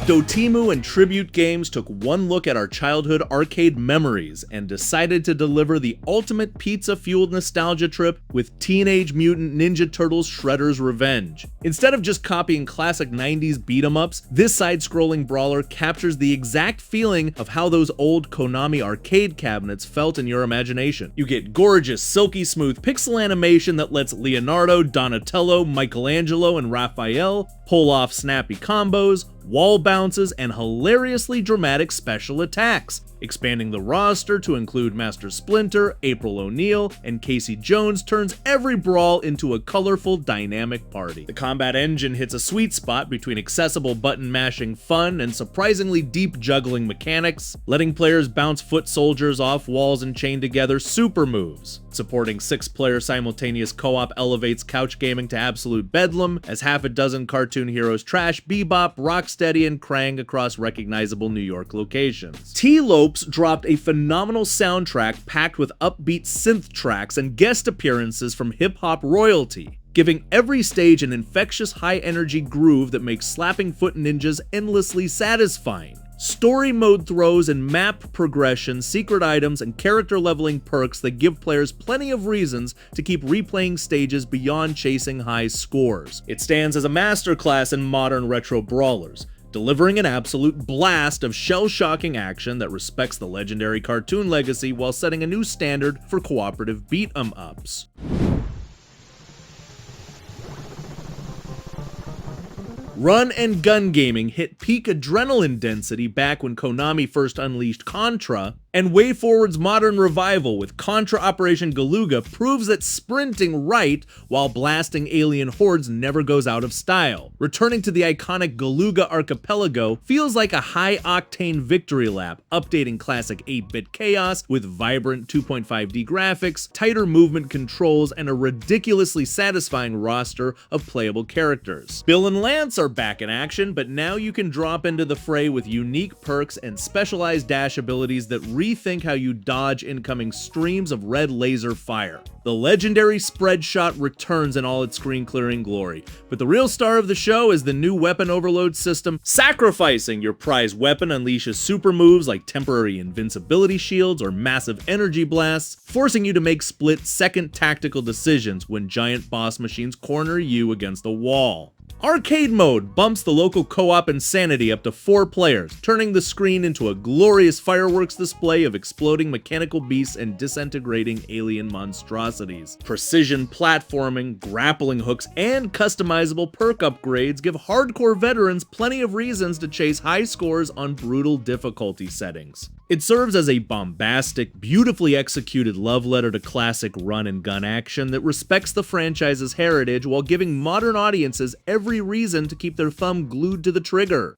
Dotemu and Tribute Games took one look at our childhood arcade memories and decided to deliver the ultimate pizza-fueled nostalgia trip with Teenage Mutant Ninja Turtles Shredder's Revenge. Instead of just copying classic 90s beat-em-ups, this side-scrolling brawler captures the exact feeling of how those old Konami arcade cabinets felt in your imagination. You get gorgeous, silky smooth pixel animation that lets Leonardo, Donatello, Michelangelo, and Raphael pull off snappy combos, wall bounces, and hilariously dramatic special attacks, expanding the roster to include Master Splinter, April O'Neil, and Casey Jones turns every brawl into a colorful, dynamic party. The combat engine hits a sweet spot between accessible button-mashing fun and surprisingly deep juggling mechanics, letting players bounce foot soldiers off walls and chain together super moves. Supporting 6-player simultaneous co-op elevates couch gaming to absolute bedlam, as half a dozen cartoon heroes trash Bebop, Rocksteady, and Krang across recognizable New York locations. T-Lopes dropped a phenomenal soundtrack packed with upbeat synth tracks and guest appearances from hip-hop royalty, giving every stage an infectious high-energy groove that makes slapping foot ninjas endlessly satisfying. Story mode throws and map progression, secret items, and character leveling perks that give players plenty of reasons to keep replaying stages beyond chasing high scores. It stands as a masterclass in modern retro brawlers, delivering an absolute blast of shell-shocking action that respects the legendary cartoon legacy while setting a new standard for cooperative beat-em-ups. Run and gun gaming hit peak adrenaline density back when Konami first unleashed Contra, and WayForward's modern revival with Contra Operation Galuga proves that sprinting right while blasting alien hordes never goes out of style. Returning to the iconic Galuga archipelago feels like a high-octane victory lap, updating classic 8-bit chaos with vibrant 2.5D graphics, tighter movement controls, and a ridiculously satisfying roster of playable characters. Bill and Lance are back in action, but now you can drop into the fray with unique perks and specialized dash abilities that rethink how you dodge incoming streams of red laser fire. The legendary spread shot returns in all its screen-clearing glory, but the real star of the show is the new weapon overload system. Sacrificing your prized weapon unleashes super moves like temporary invincibility shields or massive energy blasts, forcing you to make split-second tactical decisions when giant boss machines corner you against a wall. Arcade mode bumps the local co-op insanity up to 4 players, turning the screen into a glorious fireworks display of exploding mechanical beasts and disintegrating alien monstrosities. Precision platforming, grappling hooks, and customizable perk upgrades give hardcore veterans plenty of reasons to chase high scores on brutal difficulty settings. It serves as a bombastic, beautifully executed love letter to classic run and gun action that respects the franchise's heritage while giving modern audiences every reason to keep their thumb glued to the trigger.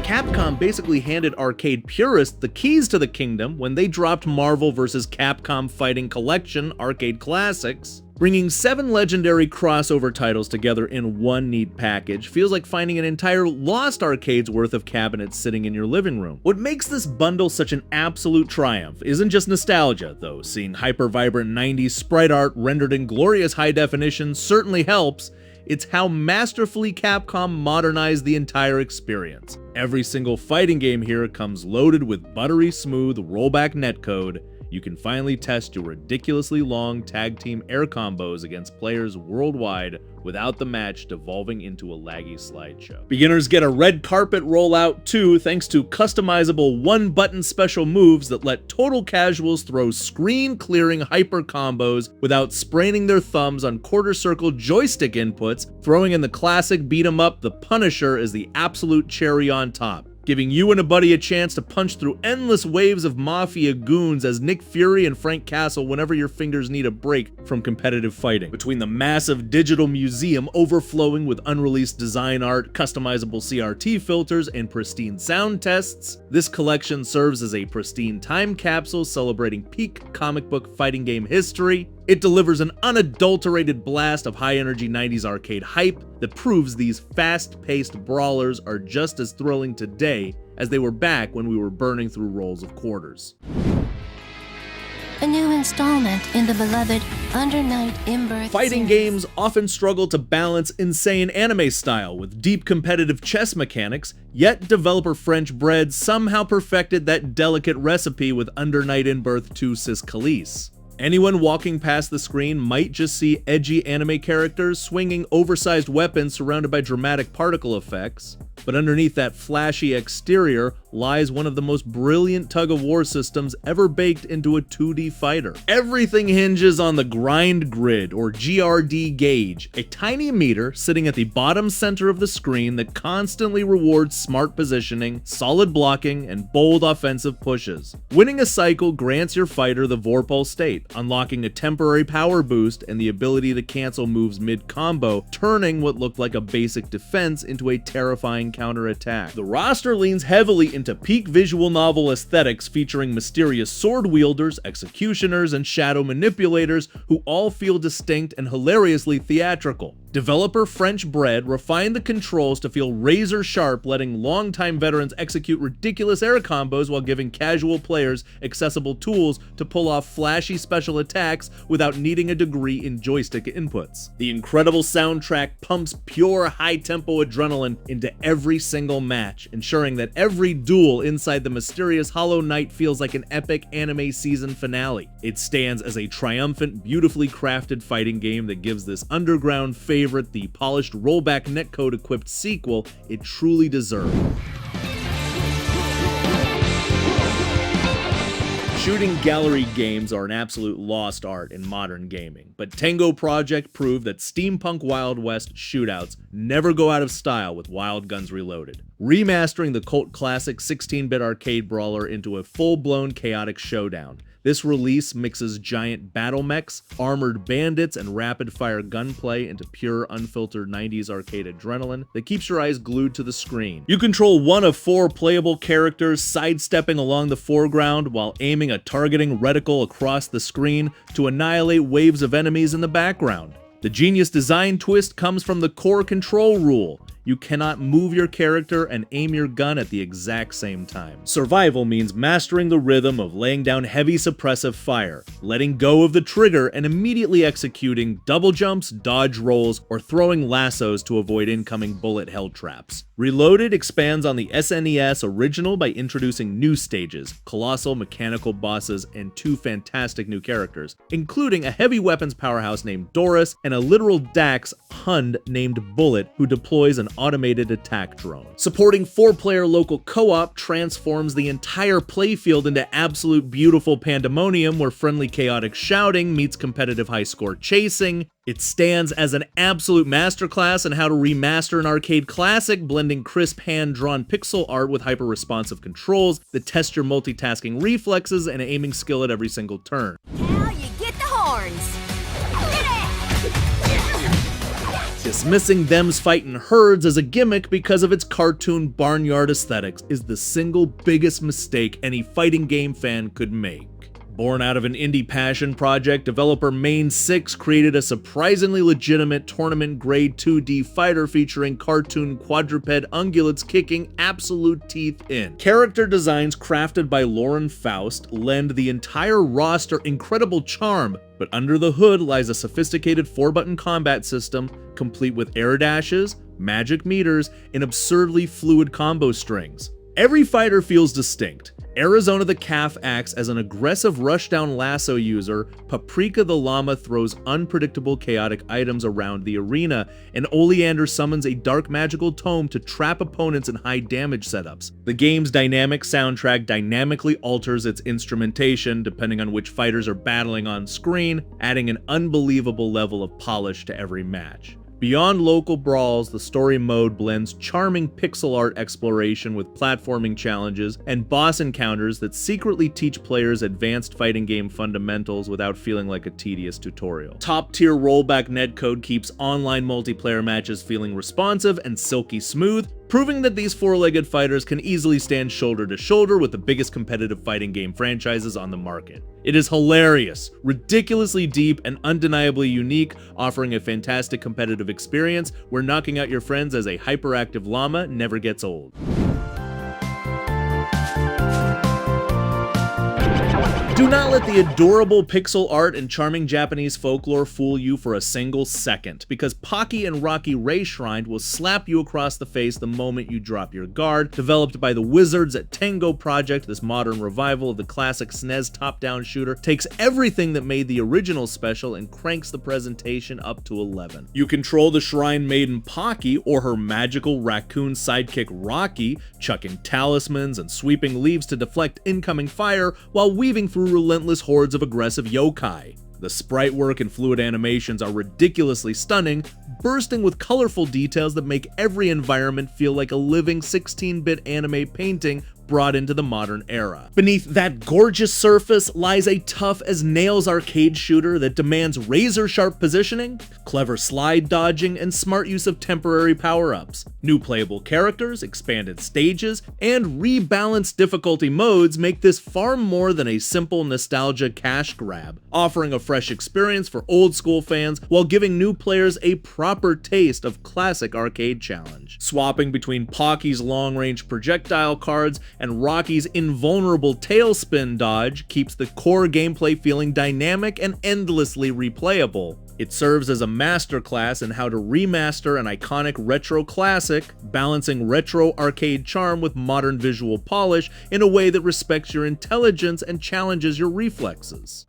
Capcom basically handed arcade purists the keys to the kingdom when they dropped Marvel vs. Capcom Fighting Collection Arcade Classics. Bringing 7 legendary crossover titles together in one neat package feels like finding an entire Lost Arcade's worth of cabinets sitting in your living room. What makes this bundle such an absolute triumph isn't just nostalgia, though seeing hyper-vibrant 90s sprite art rendered in glorious high definition certainly helps. It's how masterfully Capcom modernized the entire experience. Every single fighting game here comes loaded with buttery smooth rollback netcode. You can finally test your ridiculously long tag team air combos against players worldwide without the match devolving into a laggy slideshow. Beginners get a red carpet rollout too, thanks to customizable one-button special moves that let total casuals throw screen-clearing hyper combos without spraining their thumbs on quarter-circle joystick inputs. Throwing in the classic beat-em-up, The Punisher is the absolute cherry on top, giving you and a buddy a chance to punch through endless waves of mafia goons as Nick Fury and Frank Castle whenever your fingers need a break from competitive fighting. Between the massive digital museum overflowing with unreleased design art, customizable CRT filters, and pristine sound tests, this collection serves as a pristine time capsule celebrating peak comic book fighting game history. It delivers an unadulterated blast of high-energy 90s arcade hype that proves these fast-paced brawlers are just as thrilling today as they were back when we were burning through rolls of quarters. a new installment in the beloved Under Night in-birth Fighting series. games often struggle to balance insane anime style with deep competitive chess mechanics, yet developer French Bread somehow perfected that delicate recipe with Under Night in-birth 2 Celes. Anyone walking past the screen might just see edgy anime characters swinging oversized weapons surrounded by dramatic particle effects, but underneath that flashy exterior lies one of the most brilliant tug-of-war systems ever baked into a 2D fighter. Everything hinges on the grind grid, or GRD gauge, a tiny meter sitting at the bottom center of the screen that constantly rewards smart positioning, solid blocking, and bold offensive pushes. Winning a cycle grants your fighter the Vorpal state, unlocking a temporary power boost and the ability to cancel moves mid-combo, turning what looked like a basic defense into a terrifying counterattack. The roster leans heavily into peak visual novel aesthetics featuring mysterious sword wielders, executioners, and shadow manipulators who all feel distinct and hilariously theatrical. Developer French Bread refined the controls to feel razor sharp, letting longtime veterans execute ridiculous air combos while giving casual players accessible tools to pull off flashy special attacks without needing a degree in joystick inputs. The incredible soundtrack pumps pure high-tempo adrenaline into every single match, ensuring that every duel inside the mysterious Hollow Knight feels like an epic anime season finale. It stands as a triumphant, beautifully crafted fighting game that gives this underground favorite the polished rollback netcode equipped sequel it truly deserved. Shooting gallery games are an absolute lost art in modern gaming, but Tango Project proved that steampunk Wild West shootouts never go out of style with Wild Guns Reloaded, remastering the cult classic 16-bit arcade brawler into a full-blown chaotic showdown. This release mixes giant battle mechs, armored bandits, and rapid-fire gunplay into pure, unfiltered 90s arcade adrenaline that keeps your eyes glued to the screen. You control one of 4 playable characters, sidestepping along the foreground while aiming a targeting reticle across the screen to annihilate waves of enemies in the background. The genius design twist comes from the core control rule. You cannot move your character and aim your gun at the exact same time. Survival means mastering the rhythm of laying down heavy suppressive fire, letting go of the trigger, and immediately executing double jumps, dodge rolls, or throwing lassos to avoid incoming bullet hell traps. Reloaded expands on the SNES original by introducing new stages, colossal mechanical bosses, and 2 fantastic new characters, including a heavy weapons powerhouse named Doris and a literal Dax Hund named Bullet who deploys an automated attack drone. Supporting 4-player local co-op transforms the entire playfield into absolute beautiful pandemonium where friendly chaotic shouting meets competitive high-score chasing. It stands as an absolute masterclass in how to remaster an arcade classic, blending crisp hand-drawn pixel art with hyper-responsive controls that test your multitasking reflexes and aiming skill at every single turn. Now you get the horns. Dismissing them's fightin' herds as a gimmick because of its cartoon barnyard aesthetics is the single biggest mistake any fighting game fan could make. Born out of an indie passion project, developer Main 6 created a surprisingly legitimate tournament-grade 2D fighter featuring cartoon quadruped ungulates kicking absolute teeth in. Character designs crafted by Lauren Faust lend the entire roster incredible charm, but under the hood lies a sophisticated 4-button combat system, complete with air dashes, magic meters, and absurdly fluid combo strings. Every fighter feels distinct. Arizona the Calf acts as an aggressive rushdown lasso user, Paprika the Llama throws unpredictable chaotic items around the arena, and Oleander summons a dark magical tome to trap opponents in high damage setups. The game's dynamic soundtrack dynamically alters its instrumentation depending on which fighters are battling on screen, adding an unbelievable level of polish to every match. Beyond local brawls, the story mode blends charming pixel art exploration with platforming challenges and boss encounters that secretly teach players advanced fighting game fundamentals without feeling like a tedious tutorial. Top-tier rollback netcode keeps online multiplayer matches feeling responsive and silky smooth, proving that these 4-legged fighters can easily stand shoulder to shoulder with the biggest competitive fighting game franchises on the market. It is hilarious, ridiculously deep, and undeniably unique, offering a fantastic competitive experience where knocking out your friends as a hyperactive llama never gets old. Do not let the adorable pixel art and charming Japanese folklore fool you for a single second, because Pocky and Rocky Reshrined will slap you across the face the moment you drop your guard. Developed by the wizards at Tengo Project, this modern revival of the classic SNES top-down shooter takes everything that made the original special and cranks the presentation up to 11. You control the Shrine Maiden Pocky or her magical raccoon sidekick Rocky, chucking talismans and sweeping leaves to deflect incoming fire while weaving through relentless hordes of aggressive yokai. The sprite work and fluid animations are ridiculously stunning, bursting with colorful details that make every environment feel like a living 16-bit anime painting brought into the modern era. Beneath that gorgeous surface lies a tough-as-nails arcade shooter that demands razor-sharp positioning, clever slide dodging, and smart use of temporary power-ups. New playable characters, expanded stages, and rebalanced difficulty modes make this far more than a simple nostalgia cash grab, offering a fresh experience for old-school fans while giving new players a proper taste of classic arcade challenge. Swapping between Pocky's long-range projectile cards and Rocky's invulnerable tailspin dodge keeps the core gameplay feeling dynamic and endlessly replayable. It serves as a masterclass in how to remaster an iconic retro classic, balancing retro arcade charm with modern visual polish in a way that respects your intelligence and challenges your reflexes.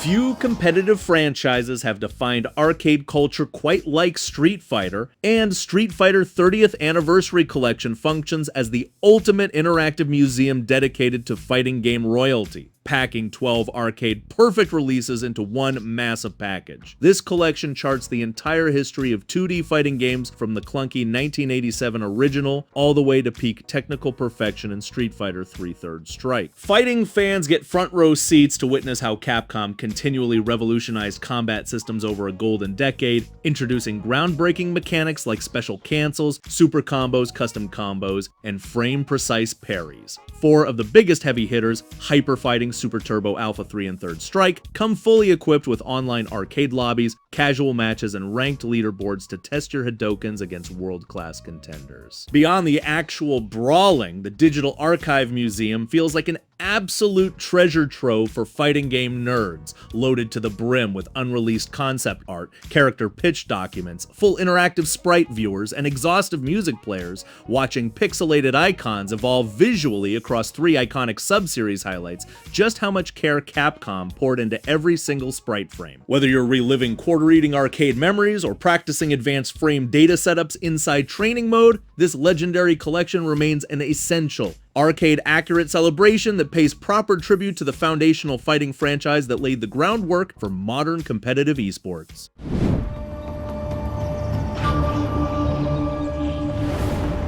Few competitive franchises have defined arcade culture quite like Street Fighter, and Street Fighter 30th Anniversary Collection functions as the ultimate interactive museum dedicated to fighting game royalty, packing 12 arcade-perfect releases into one massive package. This collection charts the entire history of 2D fighting games from the clunky 1987 original all the way to peak technical perfection in Street Fighter 3 Third Strike. Fighting fans get front row seats to witness how Capcom continually revolutionized combat systems over a golden decade, introducing groundbreaking mechanics like special cancels, super combos, custom combos, and frame-precise parries. 4 of the biggest heavy hitters, Hyper Fighting, Super Turbo, Alpha 3, and Third Strike, come fully equipped with online arcade lobbies, casual matches, and ranked leaderboards to test your Hadokens against world-class contenders. Beyond the actual brawling, the Digital Archive Museum feels like an absolute treasure trove for fighting game nerds, loaded to the brim with unreleased concept art, character pitch documents, full interactive sprite viewers, and exhaustive music players, watching pixelated icons evolve visually across 3 iconic sub-series highlights just how much care Capcom poured into every single sprite frame. Whether you're reliving quarter-eating arcade memories or practicing advanced frame data setups inside training mode, this legendary collection remains an essential, arcade-accurate celebration that pays proper tribute to the foundational fighting franchise that laid the groundwork for modern competitive esports.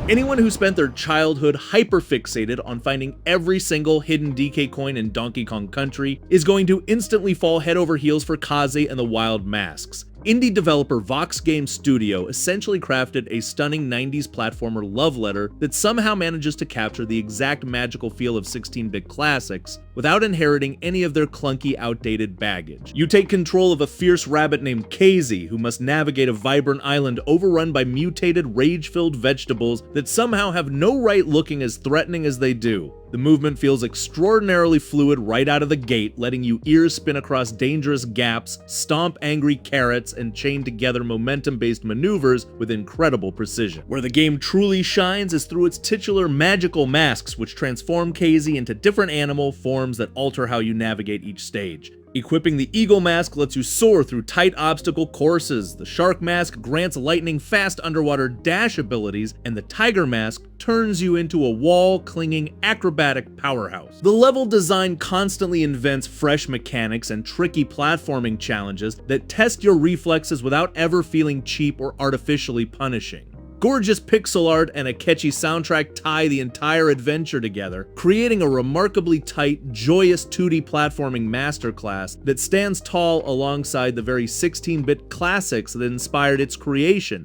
Anyone who spent their childhood hyper-fixated on finding every single hidden DK coin in Donkey Kong Country is going to instantly fall head over heels for Kaze and the Wild Masks. Indie developer Vox Game Studio essentially crafted a stunning 90s platformer love letter that somehow manages to capture the exact magical feel of 16-bit classics without inheriting any of their clunky, outdated baggage. You take control of a fierce rabbit named Kaze, who must navigate a vibrant island overrun by mutated, rage-filled vegetables that somehow have no right looking as threatening as they do. The movement feels extraordinarily fluid right out of the gate, letting you ears spin across dangerous gaps, stomp angry carrots, and chain together momentum-based maneuvers with incredible precision. Where the game truly shines is through its titular magical masks, which transform Kaze into different animal forms that alter how you navigate each stage. Equipping the Eagle Mask lets you soar through tight obstacle courses, the Shark Mask grants lightning-fast underwater dash abilities, and the Tiger Mask turns you into a wall-clinging acrobatic powerhouse. The level design constantly invents fresh mechanics and tricky platforming challenges that test your reflexes without ever feeling cheap or artificially punishing. Gorgeous pixel art and a catchy soundtrack tie the entire adventure together, creating a remarkably tight, joyous 2D platforming masterclass that stands tall alongside the very 16-bit classics that inspired its creation.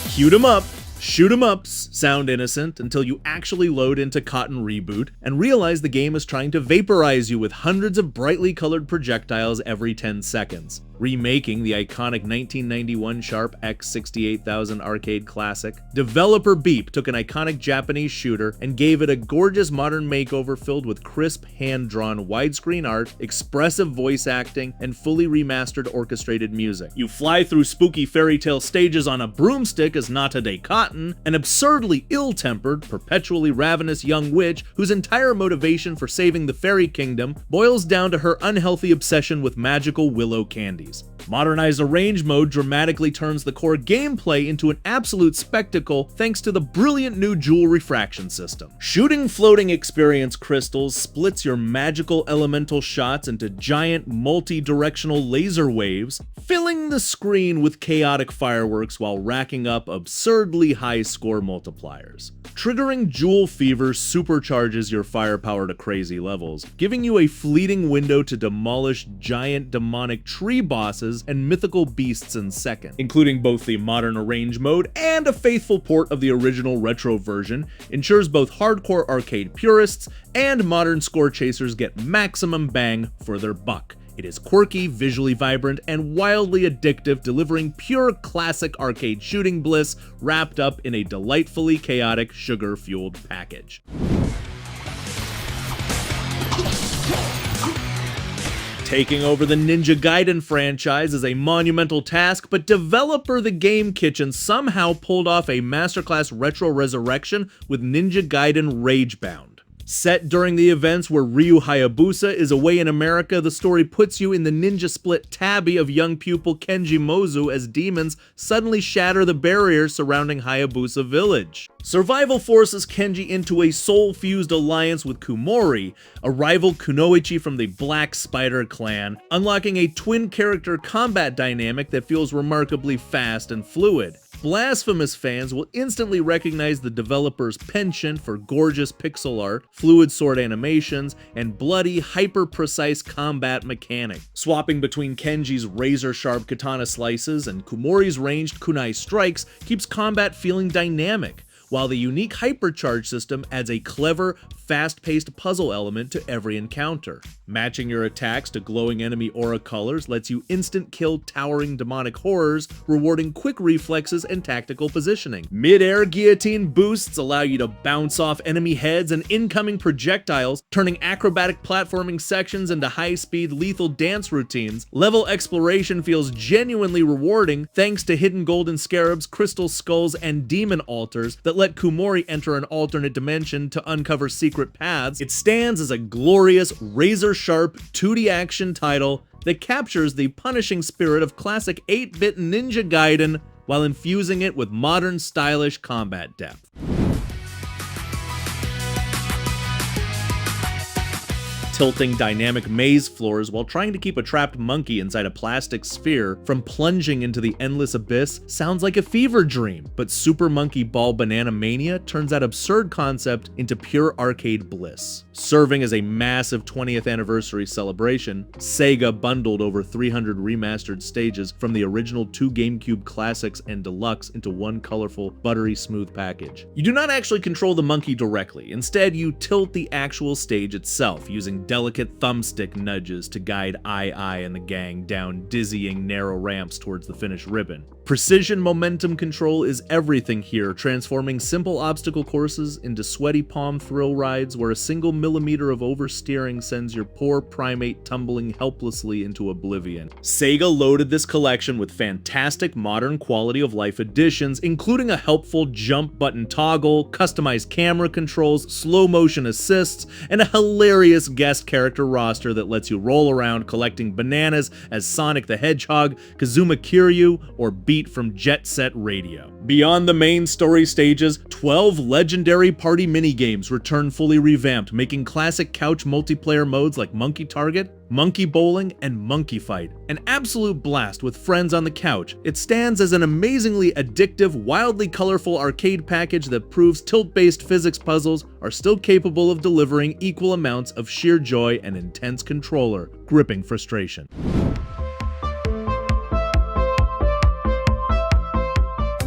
Cute 'em up, shoot 'em ups sound innocent until you actually load into Cotton Reboot and realize the game is trying to vaporize you with hundreds of brightly colored projectiles every 10 seconds. remaking the iconic 1991 Sharp X68000 arcade classic. Developer Beep took an iconic Japanese shooter and gave it a gorgeous modern makeover filled with crisp, hand-drawn widescreen art, expressive voice acting, and fully remastered orchestrated music. You fly through spooky fairy tale stages on a broomstick as Nata de Cotton, an absurdly ill-tempered, perpetually ravenous young witch whose entire motivation for saving the fairy kingdom boils down to her unhealthy obsession with magical willow candies. Modernized Arrange mode dramatically turns the core gameplay into an absolute spectacle thanks to the brilliant new jewel refraction system. Shooting floating experience crystals splits your magical elemental shots into giant multi-directional laser waves, filling the screen with chaotic fireworks while racking up absurdly high score multipliers. Triggering Jewel Fever supercharges your firepower to crazy levels, giving you a fleeting window to demolish giant demonic tree bosses and mythical beasts in seconds, including both the modern Arrange mode and a faithful port of the original retro version, ensures both hardcore arcade purists and modern score chasers get maximum bang for their buck. It is quirky, visually vibrant, and wildly addictive, delivering pure classic arcade shooting bliss wrapped up in a delightfully chaotic, sugar-fueled package. Taking over the Ninja Gaiden franchise is a monumental task, but developer The Game Kitchen somehow pulled off a masterclass retro resurrection with Ninja Gaiden Ragebound. Set during the events where Ryu Hayabusa is away in America, the story puts you in the ninja split tabby of young pupil Kenji Mozu as demons suddenly shatter the barrier surrounding Hayabusa Village. Survival forces Kenji into a soul-fused alliance with Kumori, a rival kunoichi from the Black Spider clan, unlocking a twin-character combat dynamic that feels remarkably fast and fluid. Blasphemous fans will instantly recognize the developer's penchant for gorgeous pixel art, fluid sword animations, and bloody, hyper-precise combat mechanics. Swapping between Kenji's razor-sharp katana slices and Kumori's ranged kunai strikes keeps combat feeling dynamic, while the unique hypercharge system adds a clever, fast-paced puzzle element to every encounter. Matching your attacks to glowing enemy aura colors lets you instant-kill towering demonic horrors, rewarding quick reflexes and tactical positioning. Mid-air guillotine boosts allow you to bounce off enemy heads and incoming projectiles, turning acrobatic platforming sections into high-speed lethal dance routines. Level exploration feels genuinely rewarding thanks to hidden golden scarabs, crystal skulls, and demon altars that let Kumori enter an alternate dimension to uncover secret paths. It stands as a glorious, razor-sharp 2D action title that captures the punishing spirit of classic 8-bit Ninja Gaiden while infusing it with modern, stylish combat depth. Tilting dynamic maze floors while trying to keep a trapped monkey inside a plastic sphere from plunging into the endless abyss sounds like a fever dream, but Super Monkey Ball Banana Mania turns that absurd concept into pure arcade bliss. Serving as a massive 20th anniversary celebration, Sega bundled over 300 remastered stages from the original 2 GameCube classics and deluxe into one colorful, buttery smooth package. You do not actually control the monkey directly, instead you tilt the actual stage itself using delicate thumbstick nudges to guide I and the gang down dizzying narrow ramps towards the finish ribbon. Precision momentum control is everything here, transforming simple obstacle courses into sweaty palm thrill rides where a single millimeter of oversteering sends your poor primate tumbling helplessly into oblivion. Sega loaded this collection with fantastic modern quality of life additions, including a helpful jump button toggle, customized camera controls, slow motion assists, and a hilarious guest character roster that lets you roll around collecting bananas as Sonic the Hedgehog, Kazuma Kiryu, or Beat from Jet Set Radio. Beyond the main story stages, 12 legendary party minigames return fully revamped, making classic couch multiplayer modes like Monkey Target, Monkey Bowling, and Monkey Fight an absolute blast with friends on the couch. It stands as an amazingly addictive, wildly colorful arcade package that proves tilt-based physics puzzles are still capable of delivering equal amounts of sheer joy and intense controller gripping frustration.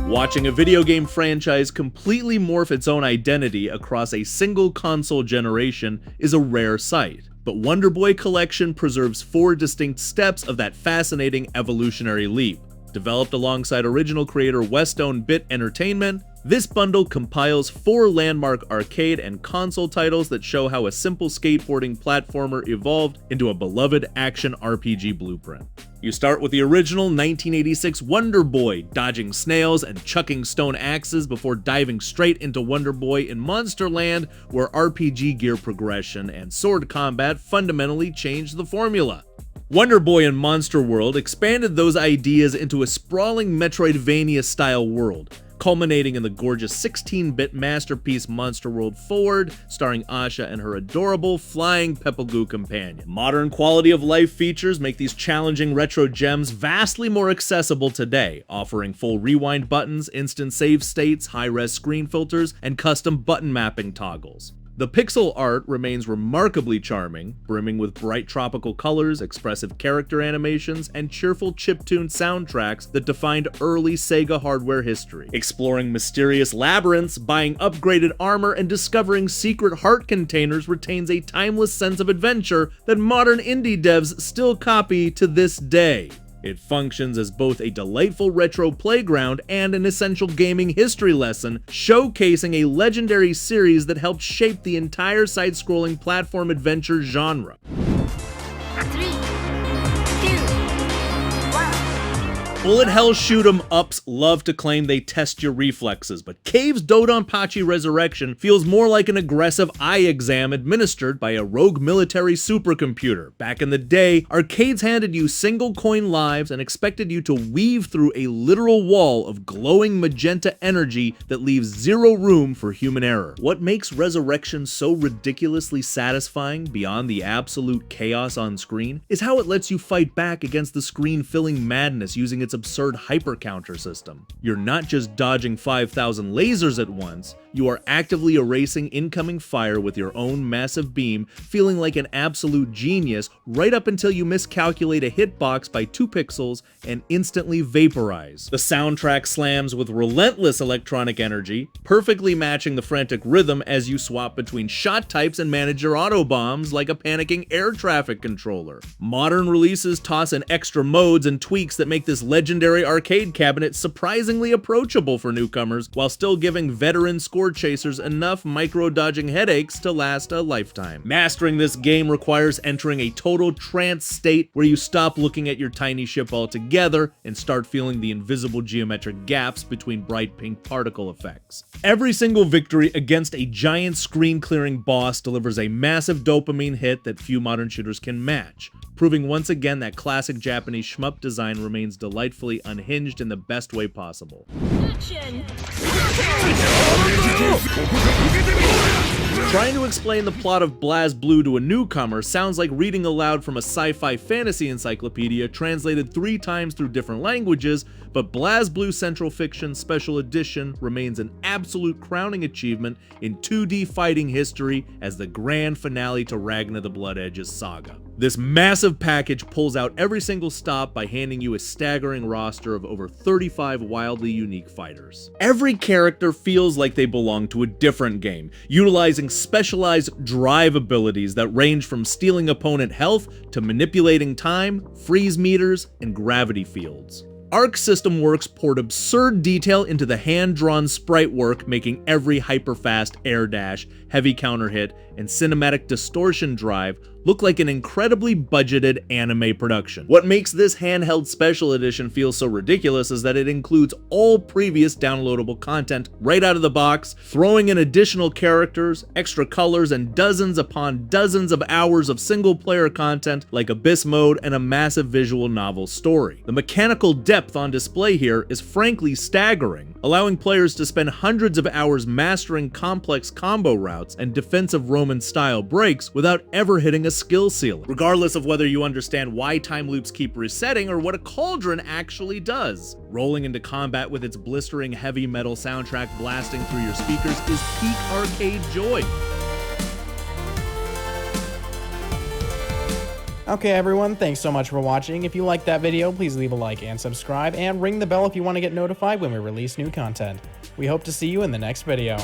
Watching a video game franchise completely morph its own identity across a single console generation is a rare sight. but Wonder Boy Collection preserves 4 distinct steps of that fascinating evolutionary leap. Developed alongside original creator Westone Bit Entertainment, this bundle compiles 4 landmark arcade and console titles that show how a simple skateboarding platformer evolved into a beloved action RPG blueprint. You start with the original 1986 Wonder Boy, dodging snails and chucking stone axes before diving straight into Wonder Boy in Monsterland, where RPG gear progression and sword combat fundamentally changed the formula. Wonder Boy in Monster World expanded those ideas into a sprawling Metroidvania-style world, culminating in the gorgeous 16-bit masterpiece Monster World Forward, starring Asha and her adorable flying Peppa-Goo companion. Modern quality of life features make these challenging retro gems vastly more accessible today, offering full rewind buttons, instant save states, high-res screen filters, and custom button mapping toggles. The pixel art remains remarkably charming, brimming with bright tropical colors, expressive character animations, and cheerful chiptune soundtracks that defined early Sega hardware history. Exploring mysterious labyrinths, buying upgraded armor, and discovering secret heart containers retains a timeless sense of adventure that modern indie devs still copy to this day. It functions as both a delightful retro playground and an essential gaming history lesson, showcasing a legendary series that helped shape the entire side-scrolling platform adventure genre. 3, 2, 1. Bullet hell shoot 'em ups love to claim they test your reflexes, but Cave's DoDonPachi Resurrection feels more like an aggressive eye exam administered by a rogue military supercomputer. Back in the day, arcades handed you single coin lives and expected you to weave through a literal wall of glowing magenta energy that leaves zero room for human error. What makes Resurrection so ridiculously satisfying beyond the absolute chaos on screen is how it lets you fight back against the screen-filling madness using its absurd hyper counter system. You're not just dodging 5,000 lasers at once, you are actively erasing incoming fire with your own massive beam, feeling like an absolute genius right up until you miscalculate a hitbox by 2 pixels and instantly vaporize. The soundtrack slams with relentless electronic energy, perfectly matching the frantic rhythm as you swap between shot types and manage your auto bombs like a panicking air traffic controller. Modern releases toss in extra modes and tweaks that make this legendary arcade cabinet surprisingly approachable for newcomers, while still giving veteran score chasers enough micro-dodging headaches to last a lifetime. Mastering this game requires entering a total trance state where you stop looking at your tiny ship altogether and start feeling the invisible geometric gaps between bright pink particle effects. Every single victory against a giant screen-clearing boss delivers a massive dopamine hit that few modern shooters can match, proving once again that classic Japanese shmup design remains delightfully unhinged in the best way possible. Action! Trying to explain the plot of BlazBlue to a newcomer sounds like reading aloud from a sci-fi fantasy encyclopedia translated 3 times through different languages, but BlazBlue CentralFiction Special Edition remains an absolute crowning achievement in 2D fighting history as the grand finale to Ragna the Blood Edge's saga. This massive package pulls out every single stop by handing you a staggering roster of over 35 wildly unique fighters. Every character feels like they belong to a different game, utilizing specialized drive abilities that range from stealing opponent health to manipulating time, freeze meters, and gravity fields. Arc System Works poured absurd detail into the hand-drawn sprite work, making every hyper-fast air dash, heavy counter hit, and cinematic distortion drive look like an incredibly budgeted anime production. What makes this handheld special edition feel so ridiculous is that it includes all previous downloadable content right out of the box, throwing in additional characters, extra colors, and dozens upon dozens of hours of single-player content like Abyss Mode and a massive visual novel story. The mechanical depth on display here is frankly staggering, allowing players to spend hundreds of hours mastering complex combo routes and defensive Roman-style breaks without ever hitting a skill ceiling, regardless of whether you understand why time loops keep resetting or what a cauldron actually does. Rolling into combat with its blistering heavy metal soundtrack blasting through your speakers is peak arcade joy. Okay everyone, thanks so much for watching. If you liked that video, please leave a like and subscribe, and ring the bell if you want to get notified when we release new content. We hope to see you in the next video.